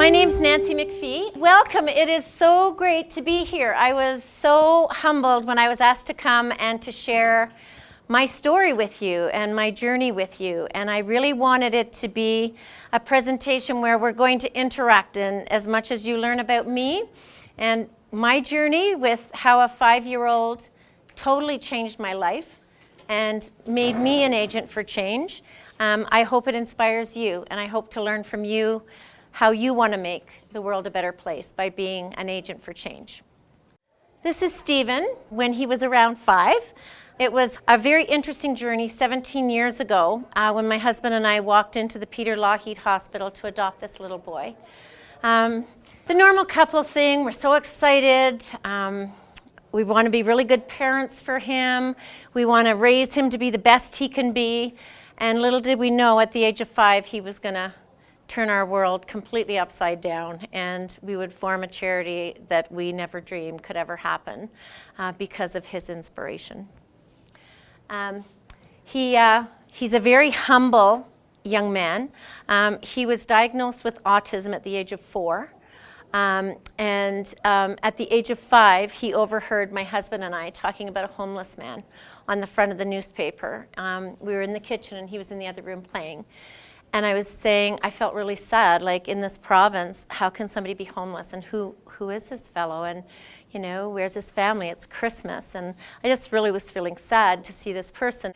My name's Nancy McPhee. Welcome. It is so great to be here. I was so humbled when I was asked to come and to share my story with you and my journey with you. And I really wanted it to be a presentation where we're going to interact in as much as you learn about me and my journey with how a 5-year-old totally changed my life and made me an agent for change. I hope it inspires you, and I hope to learn from you how you want to make the world a better place by being an agent for change. This is Stephen when he was around 5. It was a very interesting journey 17 years ago when my husband and I walked into the Peter Lougheed Hospital to adopt this little boy. The normal couple thing, we're so excited. We want to be really good parents for him. We want to raise him to be the best he can be. And little did we know at the age of 5 he was going to turn our world completely upside down, and we would form a charity that we never dreamed could ever happen because of his inspiration. He's a very humble young man. He was diagnosed with autism at the age of 4. At the age of 5, he overheard my husband and I talking about a homeless man on the front of the newspaper. We were in the kitchen and he was in the other room playing. And I was saying, I felt really sad, like in this province, how can somebody be homeless? And who is this fellow? And, you know, where's his family? It's Christmas. And I just really was feeling sad to see this person.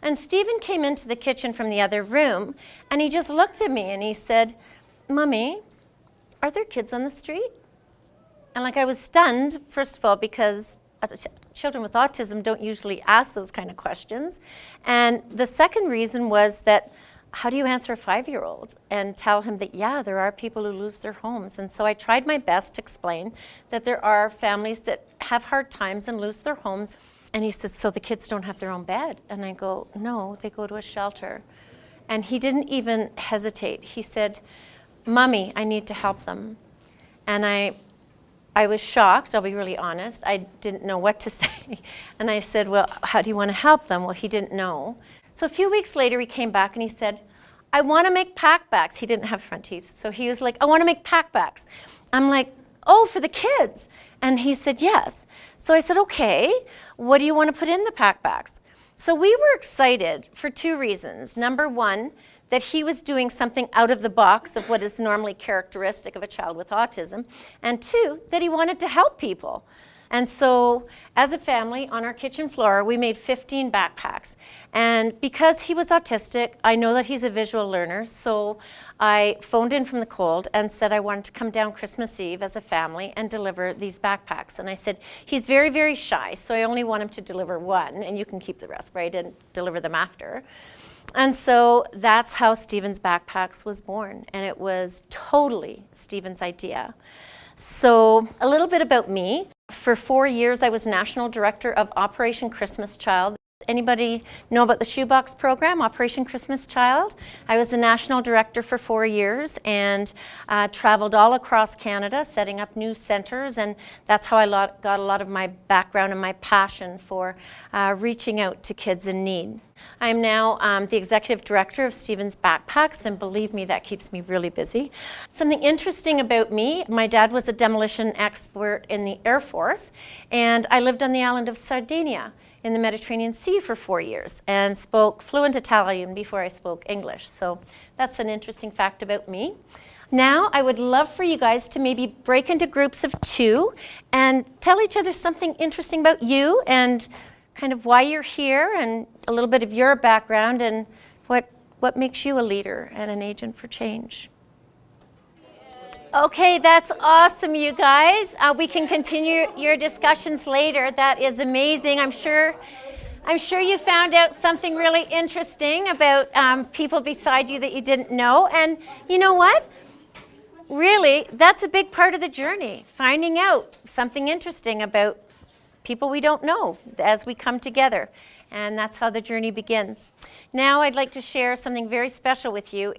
And Stephen came into the kitchen from the other room, and he just looked at me and he said, "Mommy, are there kids on the street?" And like I was stunned, first of all, because children with autism don't usually ask those kind of questions. And the second reason was that how do you answer a 5-year-old and tell him that, yeah, there are people who lose their homes? And so I tried my best to explain that there are families that have hard times and lose their homes. And he said, "So the kids don't have their own bed?" And I go, "No, they go to a shelter." And he didn't even hesitate. He said, "Mommy, I need to help them." And I was shocked, I'll be really honest. I didn't know what to say. And I said, "Well, how do you want to help them?" Well, he didn't know. So a few weeks later, he came back and he said, "I want to make packbacks." He didn't have front teeth. So he was like, "I want to make packbacks." I'm like, "Oh, for the kids?" And he said, "Yes." So I said, "Okay, what do you want to put in the packbacks?" So we were excited for 2 reasons. Number one, that he was doing something out of the box of what is normally characteristic of a child with autism. And 2, that he wanted to help people. And so as a family on our kitchen floor, we made 15 backpacks. And because he was autistic, I know that he's a visual learner, so I phoned in from the cold and said I wanted to come down Christmas Eve as a family and deliver these backpacks. And I said, he's very, very shy, so I only want him to deliver 1, and you can keep the rest, but I didn't deliver them after. And so that's how Stephen's Backpacks was born, and it was totally Stephen's idea. So a little bit about me. For 4 years, I was National Director of Operation Christmas Child. Anybody know about the Shoebox program, Operation Christmas Child? I was the National Director for 4 years and traveled all across Canada setting up new centers, and that's how I got a lot of my background and my passion for reaching out to kids in need. I'm now the Executive Director of Stephen's Backpacks, and believe me, that keeps me really busy. Something interesting about me, my dad was a demolition expert in the Air Force, and I lived on the island of Sardinia in the Mediterranean Sea for 4 years and spoke fluent Italian before I spoke English. So that's an interesting fact about me. Now I would love for you guys to maybe break into groups of 2 and tell each other something interesting about you and kind of why you're here and a little bit of your background and what makes you a leader and an agent for change. Okay, that's awesome, you guys. We can continue your discussions later. That is amazing. I'm sure you found out something really interesting about people beside you that you didn't know. And you know what? Really, that's a big part of the journey, finding out something interesting about people we don't know as we come together. And that's how the journey begins. Now I'd like to share something very special with you.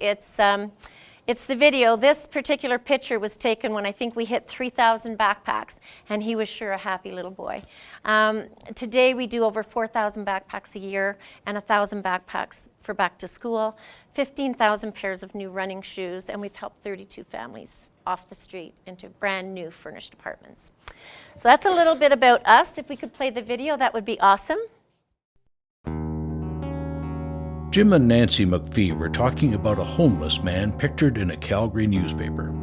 It's the video. This particular picture was taken when I think we hit 3,000 backpacks, and he was sure a happy little boy. Today we do over 4,000 backpacks a year and 1,000 backpacks for back to school, 15,000 pairs of new running shoes, and we've helped 32 families off the street into brand new furnished apartments. So that's a little bit about us. If we could play the video, that would be awesome. Jim and Nancy McPhee were talking about a homeless man pictured in a Calgary newspaper.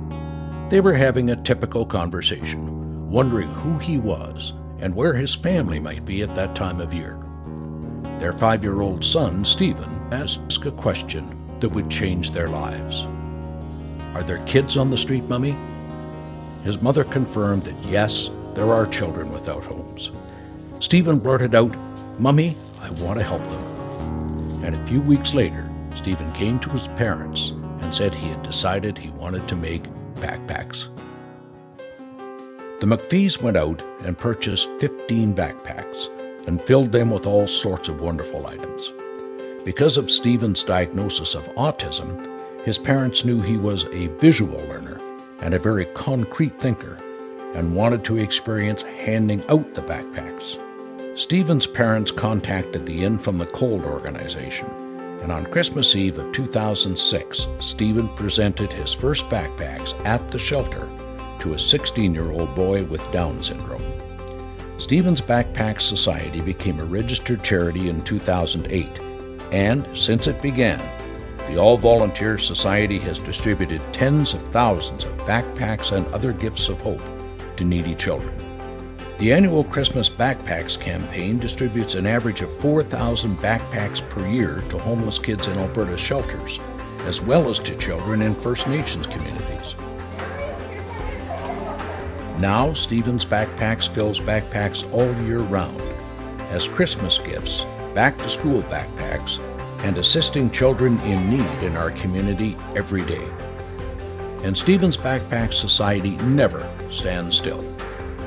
They were having a typical conversation, wondering who he was and where his family might be at that time of year. Their 5-year-old son, Stephen, asked a question that would change their lives. "Are there kids on the street, Mummy?" His mother confirmed that yes, there are children without homes. Stephen blurted out, "Mummy, I want to help them." And a few weeks later, Stephen came to his parents and said he had decided he wanted to make backpacks. The McPhees went out and purchased 15 backpacks and filled them with all sorts of wonderful items. Because of Stephen's diagnosis of autism, his parents knew he was a visual learner and a very concrete thinker and wanted to experience handing out the backpacks. Stephen's parents contacted the In From the Cold organization, and on Christmas Eve of 2006, Stephen presented his first backpacks at the shelter to a 16-year-old boy with Down syndrome. Stephen's Backpack Society became a registered charity in 2008, and since it began, the All-Volunteer Society has distributed tens of thousands of backpacks and other gifts of hope to needy children. The annual Christmas Backpacks campaign distributes an average of 4,000 backpacks per year to homeless kids in Alberta shelters, as well as to children in First Nations communities. Now, Stephen's Backpacks fills backpacks all year round as Christmas gifts, back-to-school backpacks, and assisting children in need in our community every day. And Stephen's Backpack Society never stands still.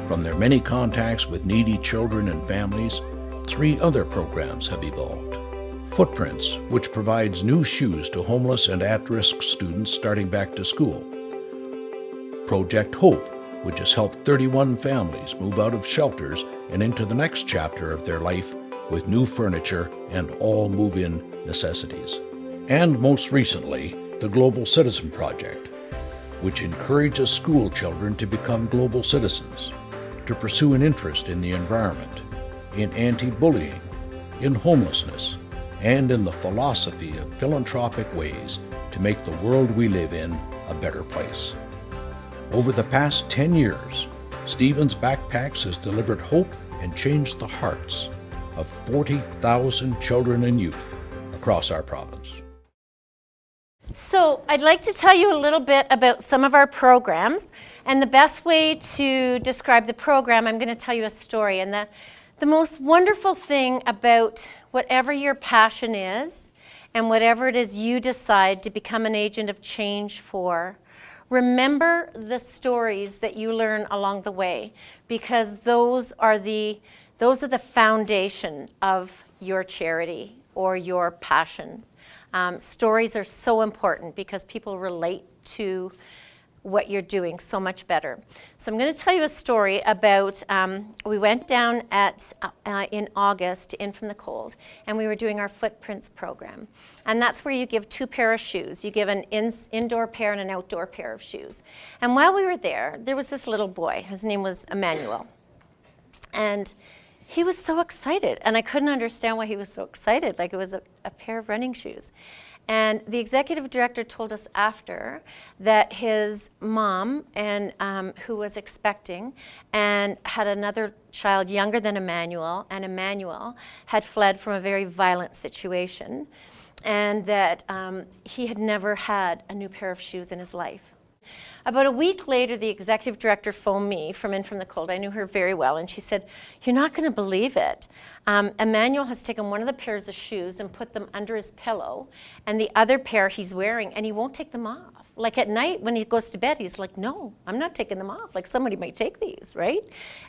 From their many contacts with needy children and families, 3 other programs have evolved. Footprints, which provides new shoes to homeless and at-risk students starting back to school. Project Hope, which has helped 31 families move out of shelters and into the next chapter of their life with new furniture and all move-in necessities. And most recently, the Global Citizen Project, which encourages school children to become global citizens, to pursue an interest in the environment, in anti-bullying, in homelessness, and in the philosophy of philanthropic ways to make the world we live in a better place. Over the past 10 years, Stephen's Backpacks has delivered hope and changed the hearts of 40,000 children and youth across our province. So I'd like to tell you a little bit about some of our programs, and the best way to describe the program, I'm going to tell you a story. And the most wonderful thing about whatever your passion is and whatever it is you decide to become an agent of change for, remember the stories that you learn along the way, because those are the foundation of your charity or your passion. Stories are so important because people relate to what you're doing so much better. So I'm going to tell you a story about, we went down in August to In From the Cold, and we were doing our Footprints program. And that's where you give 2 pairs of shoes. You give an indoor pair and an outdoor pair of shoes. And while we were there was this little boy. His name was Emmanuel. And he was so excited, and I couldn't understand why he was so excited, like it was a pair of running shoes. And the executive director told us after that his mom, and who was expecting, and had another child younger than Emmanuel, and Emmanuel had fled from a very violent situation, and that he had never had a new pair of shoes in his life. About a week later, the executive director phoned me from In From the Cold. I knew her very well, and she said, "You're not going to believe it. Emmanuel has taken one of the pairs of shoes and put them under his pillow, and the other pair he's wearing, and he won't take them off." Like at night when he goes to bed, he's like, no, I'm not taking them off. Like somebody might take these, right?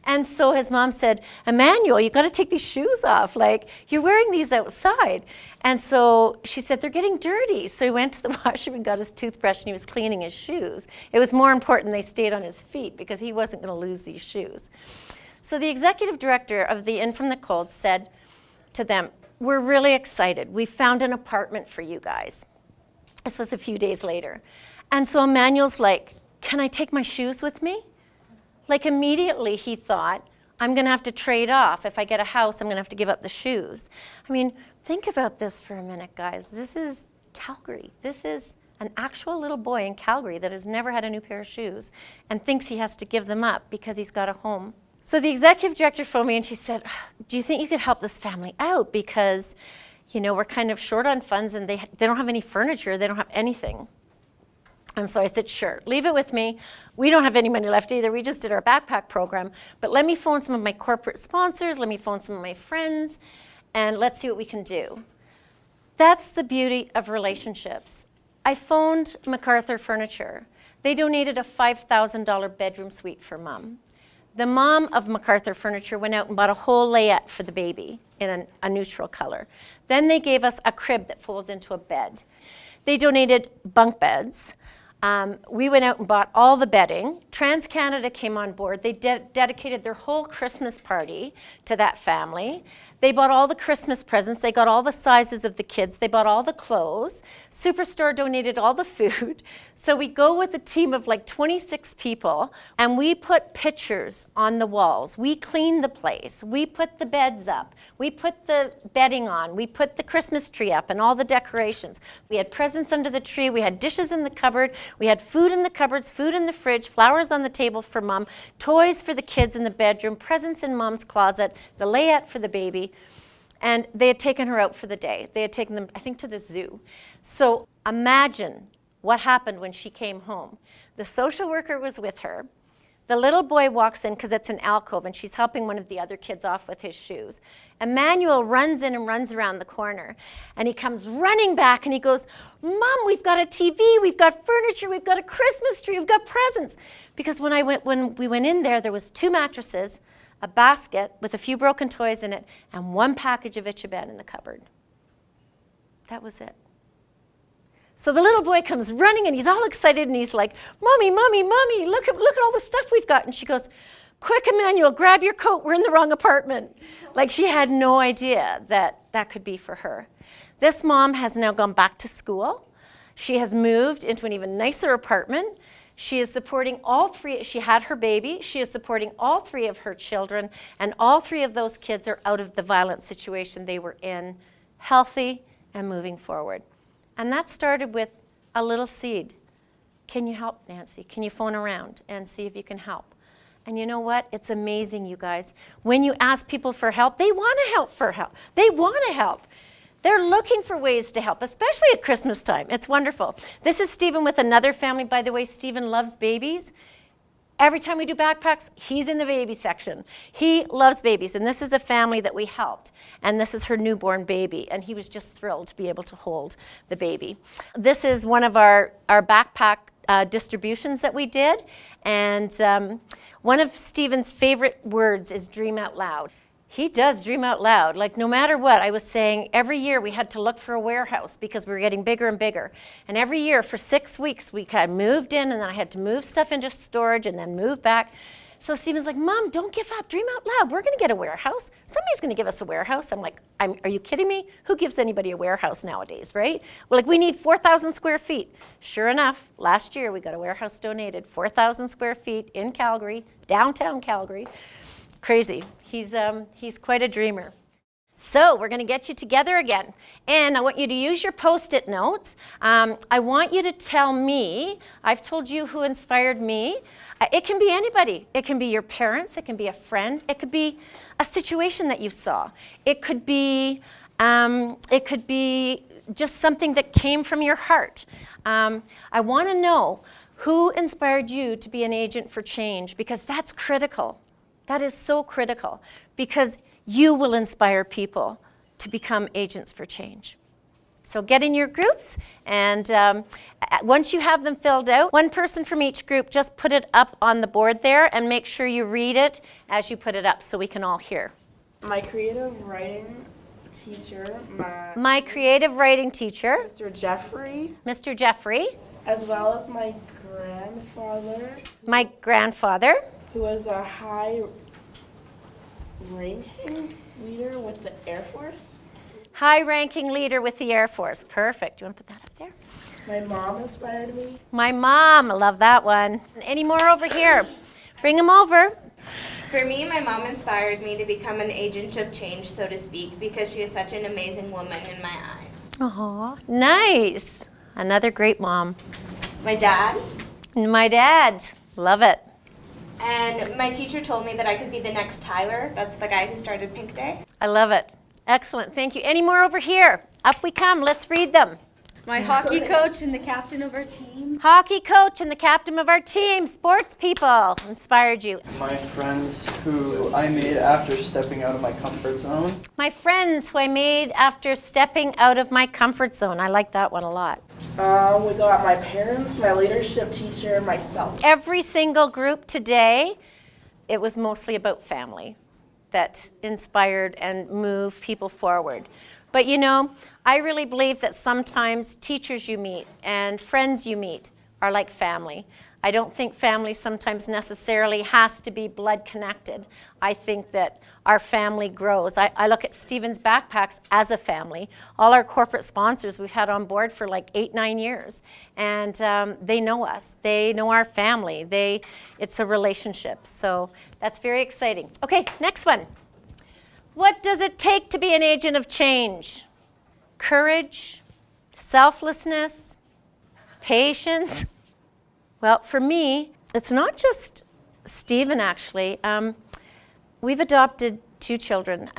And so his mom said, Emmanuel, you got to take these shoes off. Like you're wearing these outside. And so she said, they're getting dirty. So he went to the washroom and got his toothbrush and he was cleaning his shoes. It was more important they stayed on his feet because he wasn't going to lose these shoes. So the executive director of the In From the Cold said to them, we're really excited. We found an apartment for you guys. This was a few days later. And so Emmanuel's like, can I take my shoes with me? Like immediately he thought, I'm going to have to trade off. If I get a house, I'm going to have to give up the shoes. I mean, think about this for a minute, guys. This is Calgary. This is an actual little boy in Calgary that has never had a new pair of shoes and thinks he has to give them up because he's got a home. So the executive director phoned me and she said, do you think you could help this family out? Because, you know, we're kind of short on funds and they don't have any furniture. They don't have anything. And so I said, sure, leave it with me. We don't have any money left either. We just did our backpack program. But let me phone some of my corporate sponsors. Let me phone some of my friends. And let's see what we can do. That's the beauty of relationships. I phoned MacArthur Furniture. They donated a $5,000 bedroom suite for Mom. The mom of MacArthur Furniture went out and bought a whole layette for the baby in a neutral color. Then they gave us a crib that folds into a bed. They donated bunk beds. We went out and bought all the bedding. TransCanada came on board. They dedicated their whole Christmas party to that family. They bought all the Christmas presents. They got all the sizes of the kids. They bought all the clothes. Superstore donated all the food. So we go with a team of like 26 people, and we put pictures on the walls. We cleaned the place. We put the beds up. We put the bedding on. We put the Christmas tree up and all the decorations. We had presents under the tree. We had dishes in the cupboard. We had food in the cupboards, food in the fridge, flowers on the table for Mom, toys for the kids in the bedroom, presents in Mom's closet, the layette for the baby. And they had taken her out for the day. They had taken them, I think, to the zoo. So imagine what happened when she came home. The social worker was with her. The little boy walks in because it's an alcove and she's helping one of the other kids off with his shoes. Emmanuel runs in and runs around the corner and he comes running back and he goes, Mom, we've got a TV, we've got furniture, we've got a Christmas tree, we've got presents. Because when we went in there was 2 mattresses, a basket with a few broken toys in it, and 1 package of Itchabad in the cupboard. That was it. So the little boy comes running and he's all excited and he's like, Mommy, Mommy, Mommy, look at all the stuff we've got. And she goes, quick, Emmanuel, grab your coat, we're in the wrong apartment. Like she had no idea that that could be for her. This mom has now gone back to school. She has moved into an even nicer apartment. She is supporting all 3, she had her baby, she is supporting all 3 of her children, and all 3 of those kids are out of the violent situation they were in, healthy and moving forward. And that started with a little seed. Can you help, Nancy? Can you phone around and see if you can help? And you know what? It's amazing, you guys. When you ask people for help, they want to help for help. They want to help. They're looking for ways to help, especially at Christmas time. It's wonderful. This is Stephen with another family. By the way, Stephen loves babies. Every time we do backpacks, he's in the baby section. He loves babies, and this is a family that we helped, and this is her newborn baby, and he was just thrilled to be able to hold the baby. This is one of our backpack distributions that we did, and one of Stephen's favorite words is dream out loud. He does dream out loud. Like no matter what, I was saying every year we had to look for a warehouse because we were getting bigger and bigger. And every year for 6 weeks we had moved in and then I had to move stuff into storage and then move back. So Stephen's like, Mom, don't give up, dream out loud. We're gonna get a warehouse. Somebody's gonna give us a warehouse. I'm like, are you kidding me? Who gives anybody a warehouse nowadays, right? We're like, we need 4,000 square feet. Sure enough, last year we got a warehouse donated, 4,000 square feet in Calgary, downtown Calgary. Crazy. He's quite a dreamer. So we're going to get you together again. And I want you to use your Post-it notes. I want you to tell me, I've told you who inspired me. It can be anybody. It can be your parents. It can be a friend. It could be a situation that you saw. It could be just something that came from your heart. I want to know who inspired you to be an agent for change, because that's critical. That is so critical, because you will inspire people to become agents for change. So get in your groups, and once you have them filled out, one person from each group, just put it up on the board there and make sure you read it as you put it up so we can all hear. My creative writing teacher, My creative writing teacher, Mr. Jeffrey, Mr. Jeffrey, as well as my grandfather, who was a high-ranking leader with the Air Force. high-ranking leader with the Air Force. Perfect. You want to put that up there? My mom inspired me. My mom, I love that one. Any more over here? Bring them over. For me, my mom inspired me to become an agent of change, so to speak, because she is such an amazing woman in my eyes. Aw, nice. Another great mom. My dad My dad, love it. and my teacher told me that I could be the next Tyler. That's the guy who started Pink Day. I love it. Excellent, thank you. Any more over here? Up we come, let's read them. My hockey coach and the captain of our team. Hockey coach and the captain of our team, sports people, inspired you. My friends who I made after stepping out of my comfort zone. My friends who I made after stepping out of my comfort zone. I like that one a lot. We got my parents, my leadership teacher, myself. Every single group today, it was mostly about family that inspired and moved people forward. But you know, I really believe that sometimes teachers you meet and friends you meet are like family. I don't think family sometimes necessarily has to be blood connected. I think that our family grows. I look at Stephen's Backpacks as a family. All our corporate sponsors we've had on board for like 8-9 years. And they know us. They know our family. It's a relationship. So that's very exciting. Okay, next one. What does it take to be an agent of change? Courage, selflessness, patience. Well, for me, it's not just Stephen, actually. We've adopted 2 children.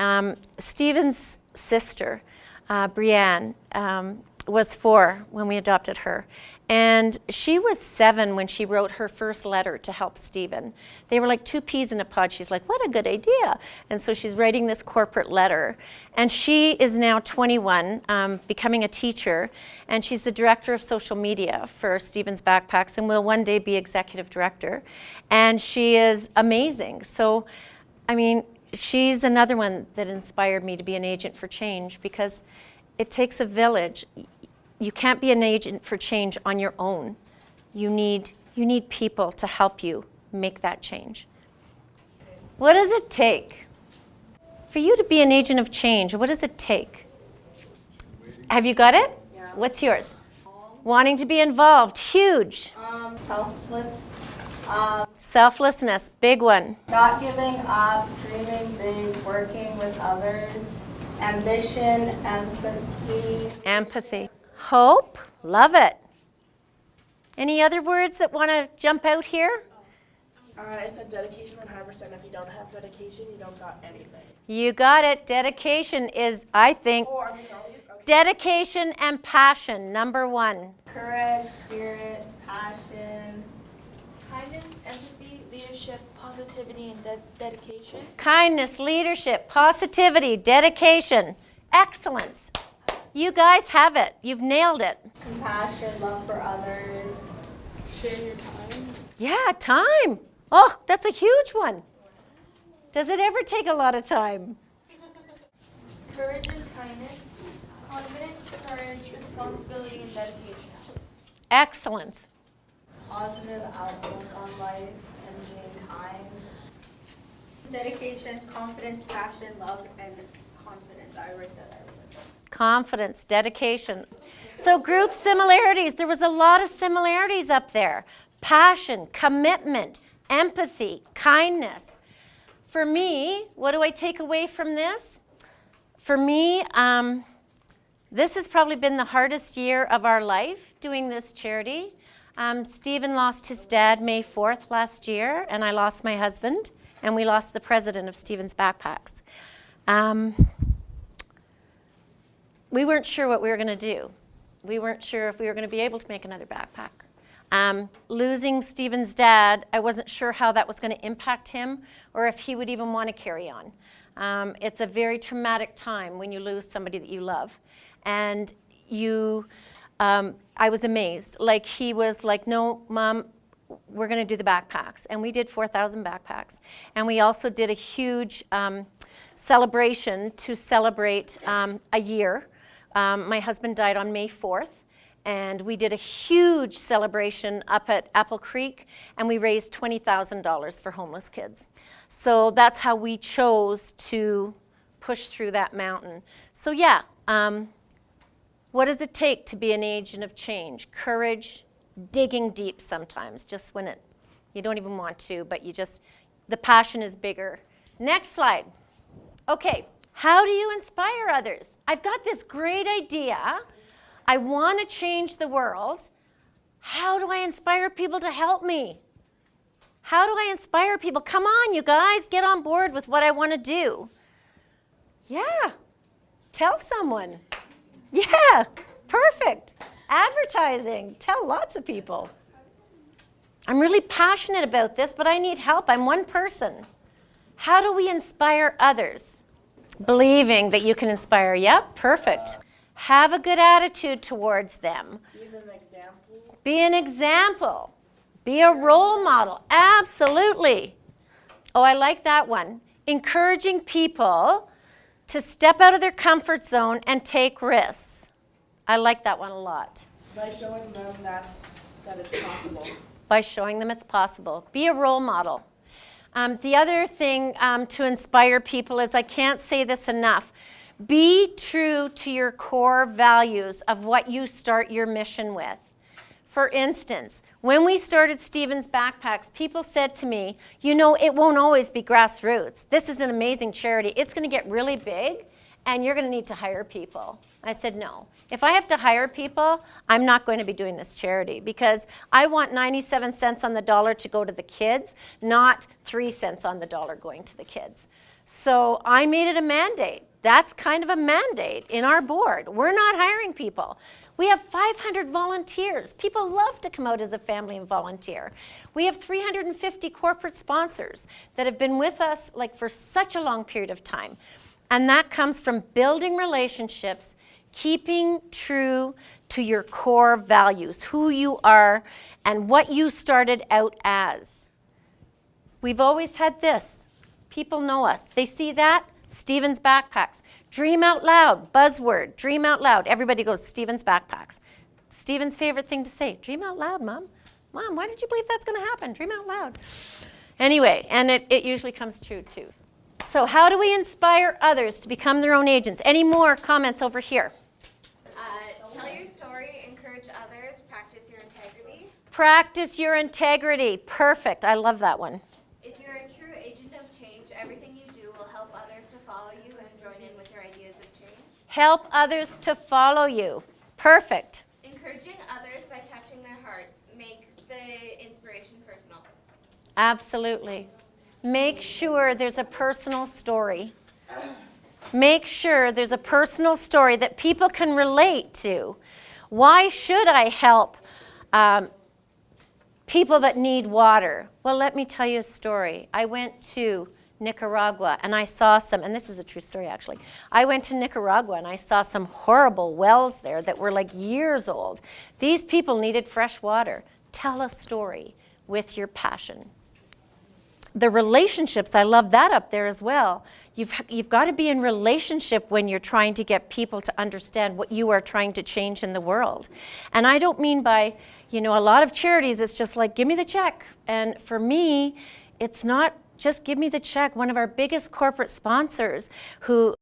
Stephen's sister, Brianne, was 4 when we adopted her. And she was 7 when she wrote her first letter to help Stephen. They were like 2 peas in a pod. She's like, what a good idea. And so she's writing this corporate letter. And she is now 21, becoming a teacher. And she's the director of social media for Stephen's Backpacks and will one day be executive director. And she is amazing. So, I mean, she's another one that inspired me to be an agent for change because it takes a village. You can't be an agent for change on your own. You need people to help you make that change. What does it take for you to be an agent of change? What does it take? Have you got it? Yeah. What's yours? Wanting to be involved, huge. Selfless. Selflessness, big one. Not giving up, dreaming big, working with others. Ambition, empathy. Empathy. Hope, love it. Any other words that want to jump out here? I said dedication 100%. If you don't have dedication, you don't got anything. You got it. Dedication is, I think, Oh, I mean, all these? Okay. dedication and passion, number 1. Courage, spirit, passion. Kindness, empathy, leadership, positivity, and dedication. Kindness, leadership, positivity, dedication. Excellent. You guys have it. You've nailed it. Compassion, love for others. Share your time. Yeah, time. Oh, that's a huge one. Does it ever take a lot of time? Courage and kindness, confidence, courage, responsibility, and dedication. Excellent. Positive outlook on life and being kind. Dedication, confidence, passion, love, and confidence. I wrote that. Confidence, dedication. So group similarities, there was a lot of similarities up there. Passion, commitment, empathy, kindness. For me, what do I take away from this? For me, this has probably been the hardest year of our life doing this charity. Stephen lost his dad May 4th last year, and I lost my husband, and we lost the president of Stephen's Backpacks. We weren't sure what we were going to do. We weren't sure if we were going to be able to make another backpack. Losing Stephen's dad, I wasn't sure how that was going to impact him or if he would even want to carry on. It's a very traumatic time when you lose somebody that you love. And I was amazed. Like, he was like, no, Mom, we're going to do the backpacks. And we did 4,000 backpacks. And we also did a huge celebration to celebrate a year. My husband died on May 4th. And we did a huge celebration up at Apple Creek, and we raised $20,000 for homeless kids. So that's how we chose to push through that mountain. So yeah, what does it take to be an agent of change? Courage, digging deep sometimes, just when you don't even want to, but the passion is bigger. Next slide. Okay, how do you inspire others? I've got this great idea. I want to change the world. How do I inspire people to help me? How do I inspire people? Come on, you guys, get on board with what I want to do. Yeah, tell someone. Yeah, perfect. Advertising, tell lots of people. I'm really passionate about this, but I need help. I'm one person. How do we inspire others? Believing that you can inspire. Yep, perfect. Have a good attitude towards them. Be an example. Be an example. Be a role model. Absolutely. Oh, I like that one. Encouraging people to step out of their comfort zone and take risks. I like that one a lot. By showing them that it's possible. By showing them it's possible. Be a role model. The other thing to inspire people is, I can't say this enough, be true to your core values of what you start your mission with. For instance, when we started Stephen's Backpacks, people said to me, you know, it won't always be grassroots. This is an amazing charity. It's going to get really big, and you're going to need to hire people. I said, no. If I have to hire people, I'm not going to be doing this charity, because I want 97 cents on the dollar to go to the kids, not 3 cents on the dollar going to the kids. So I made it a mandate. That's kind of a mandate in our board. We're not hiring people. We have 500 volunteers. People love to come out as a family and volunteer. We have 350 corporate sponsors that have been with us like for such a long period of time. And that comes from building relationships, keeping true to your core values, who you are and what you started out as. We've always had this. People know us. They see that, Stephen's Backpacks. Dream out loud, buzzword, dream out loud. Everybody goes, Stephen's Backpacks. Stephen's favorite thing to say, dream out loud, Mom. Mom, why did you believe that's going to happen? Dream out loud. Anyway, and it usually comes true too. So how do we inspire others to become their own agents? Any more comments over here? Tell your story, encourage others, practice your integrity. Practice your integrity. Perfect. I love that one. If you're a true agent of change, everything you do will help others to follow you and join in with your ideas of change. Help others to follow you. Perfect. Encouraging others by touching their hearts. Make the inspiration personal. Absolutely. Make sure there's a personal story. Make sure there's a personal story that people can relate to. Why should I help people that need water? Well, let me tell you a story. I went to Nicaragua and I saw some, and this is a true story actually. I went to Nicaragua and I saw some horrible wells there that were like years old. These people needed fresh water. Tell a story with your passion. The relationships, I love that up there as well. You've got to be in relationship when you're trying to get people to understand what you are trying to change in the world. And I don't mean by, a lot of charities, it's just like, give me the check. And for me, it's not just give me the check. One of our biggest corporate sponsors who